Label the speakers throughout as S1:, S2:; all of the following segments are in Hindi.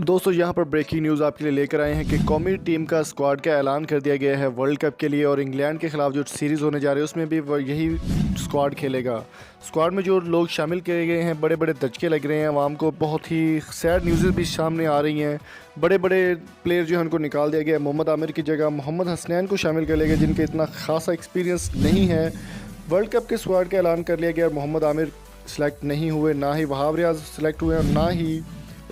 S1: दोस्तों यहाँ पर ब्रेकिंग न्यूज़ आपके लिए लेकर आए हैं कि कौमी टीम का स्क्वाड का ऐलान कर दिया गया है वर्ल्ड कप के लिए। और इंग्लैंड के ख़िलाफ़ जो सीरीज़ होने जा रही है उसमें भी यही स्क्वाड खेलेगा। स्क्वाड में जो लोग शामिल किए गए हैं, बड़े बड़े दचके लग रहे हैं आवाम को। बहुत ही सैड न्यूज़ भी सामने आ रही हैं। बड़े बड़े प्लेयर जो है उनको निकाल दिया गया। मोहम्मद आमिर की जगह मोहम्मद हसनैन को शामिल कर लिया गया, जिनके इतना खासा एक्सपीरियंस नहीं है। वर्ल्ड कप के स्क्वाड का ऐलान कर लिया गया और मोहम्मद आमिर सेलेक्ट नहीं हुए, ना ही वहाब रियाज सेलेक्ट हुए और ना ही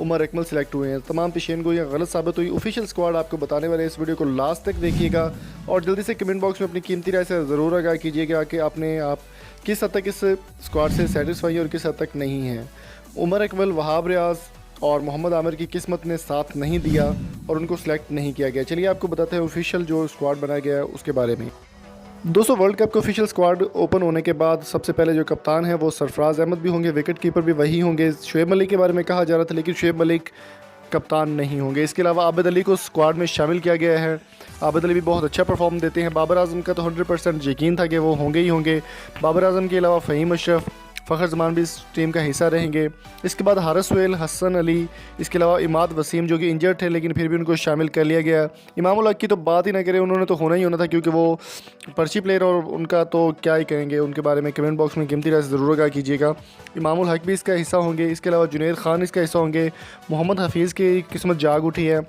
S1: उमर अकमल सेलेक्ट हुए हैं। तमाम पेशेनगोइयाँ गलत साबित हुई। ऑफिशियल स्क्वाड आपको बताने वाले इस वीडियो को लास्ट तक देखिएगा और जल्दी से कमेंट बॉक्स में अपनी कीमती राय से ज़रूर आगाह कीजिएगा कि आप किस हद तक इस स्क्वाड से सेटिस्फाई और किस हद तक नहीं हैं। उमर अकमल, वहाब रियाज और मोहम्मद आमिर की किस्मत ने साथ नहीं दिया और उनको सेलेक्ट नहीं किया गया। चलिए आपको बताते हैं ऑफिशियल जो स्क्वाड बनाया गया है उसके बारे में। दोस्तों, वर्ल्ड कप का ऑफिशियल स्क्वाड ओपन होने के बाद सबसे पहले जो कप्तान है वो सरफराज अहमद भी होंगे, विकेट कीपर भी वही होंगे। शुएब मलिक के बारे में कहा जा रहा था, लेकिन शुएब मलिक कप्तान नहीं होंगे। इसके अलावा आबिद अली को स्क्वाड में शामिल किया गया है। आबिद अली भी बहुत अच्छा परफॉर्म देते हैं। बाबर आजम का तो 100% यकीन था कि वो होंगे ही होंगे। बाबर आजम के अलावा फ़हीम अशरफ, फ़खर जमान भी इस टीम का हिस्सा रहेंगे। इसके बाद हारिस सुहेल, हसन अली, इसके अलावा इमाद वसीम जो कि इंजर्ड थे लेकिन फिर भी उनको शामिल कर लिया गया। इमामुल हक की तो बात ही ना करें, उन्होंने तो होना ही होना था क्योंकि वो पर्ची प्लेयर और उनका तो क्या ही कहेंगे। उनके बारे में कमेंट बॉक्स में कीमती राय से ज़रूर आगाह कीजिएगा। इमामुल हक भी इसका हिस्सा होंगे। इसके अलावा जुनैद खान इसका हिस्सा होंगे। मोहम्मद हफीज़ की किस्मत जाग उठी है,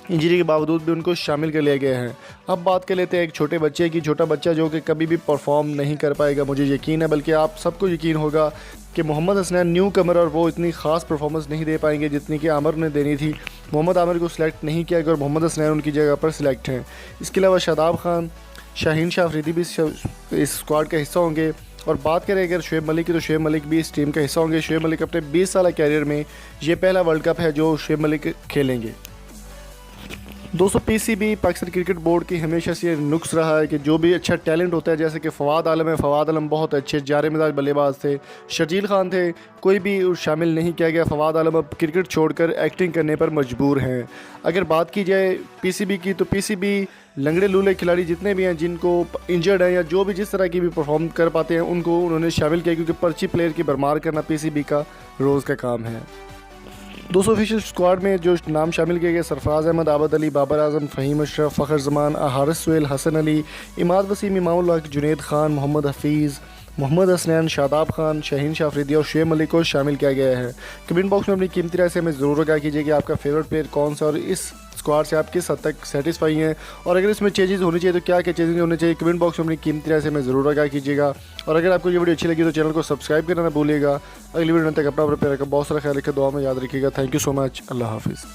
S1: इंजरी के बावजूद भी उनको शामिल कर लिया गया है। अब बात कर लेते हैं एक छोटे बच्चे की। छोटा बच्चा जो कि कभी भी परफॉर्म नहीं कर पाएगा, मुझे यकीन है, बल्कि आप सबको यकीन होगा कि मोहम्मद हसनैन न्यू कमर और वो इतनी ख़ास परफॉर्मेंस नहीं दे पाएंगे जितनी कि आमिर ने देनी थी। मोहम्मद आमिर को सिलेक्ट नहीं किया गया और मोहम्मद हसनैन उनकी जगह पर सिलेक्ट हैं। इसके अलावा शादाब खान, शाहीन शाह अफरीदी भी इस स्क्वाड का हिस्सा होंगे। और बात करें अगर शुएब मलिक की, तो शुएब मलिक भी इस टीम का हिस्सा होंगे। शुएब मलिक अपने 20 साल कैरियर में ये पहला वर्ल्ड कप है जो शुएब मलिक खेलेंगे। दोस्तों, पीसीबी पाकिस्तान क्रिकेट बोर्ड की हमेशा से ये नुक्स रहा है कि जो भी अच्छा टैलेंट होता है, जैसे कि फवाद आलम है, फवाद आलम बहुत अच्छे जारे मिजाज बल्लेबाज थे। शर्जील खान थे, कोई भी शामिल नहीं किया गया। फवाद आलम अब क्रिकेट छोड़कर एक्टिंग करने पर मजबूर हैं। अगर बात की जाए पीसीबी की, तो पीसीबी लंगड़े लूले खिलाड़ी जितने भी हैं जिनको इंजर्ड हैं या जो भी जिस तरह की भी परफॉर्म कर पाते हैं उनको उन्होंने शामिल किया, क्योंकि पर्ची प्लेयर की भरमार करना पीसीबी का रोज़ का काम है। दोस्तों, ऑफिशियल स्क्वाड में जो नाम शामिल किए गए, सरफराज अहमद, आबिद अली, बाबर आजम, फ़हीम अशरफ, फ़खर जमान, हारिस सुहेल, हसन अली, इमाद वसीम, इमामुल हक, जुनैद खान, मोहम्मद हफीज़, मोहम्मद हसनैन, शादाब खान, शाहीन शाह अफरीदी और शुएब मलिक को शामिल किया गया है। कमेंट बॉक्स में अपनी कीमती राय से हमें ज़रूर आगाह कीजिए कि आपका फेवरेट प्लेयर कौन सा और इस स्क्वाड से आप किस हद तक सेटिस्फाई हैं, और अगर इसमें चेंजेस होनी चाहिए तो क्या क्या चेंजेस होने चाहिए। कमेंट बॉक्स में अपनी कीमती राय से हमें ज़रूर आगाह कीजिएगा। और अगर आपको ये वीडियो अच्छी लगी तो चैनल को सब्सक्राइब करना ना भूलिएगा। अगली वीडियो तक अपना प्यार का बहुत सारा ख्याल रखिए, दुआ में याद रखिएगा। Thank you so much. Allah हाफिज़।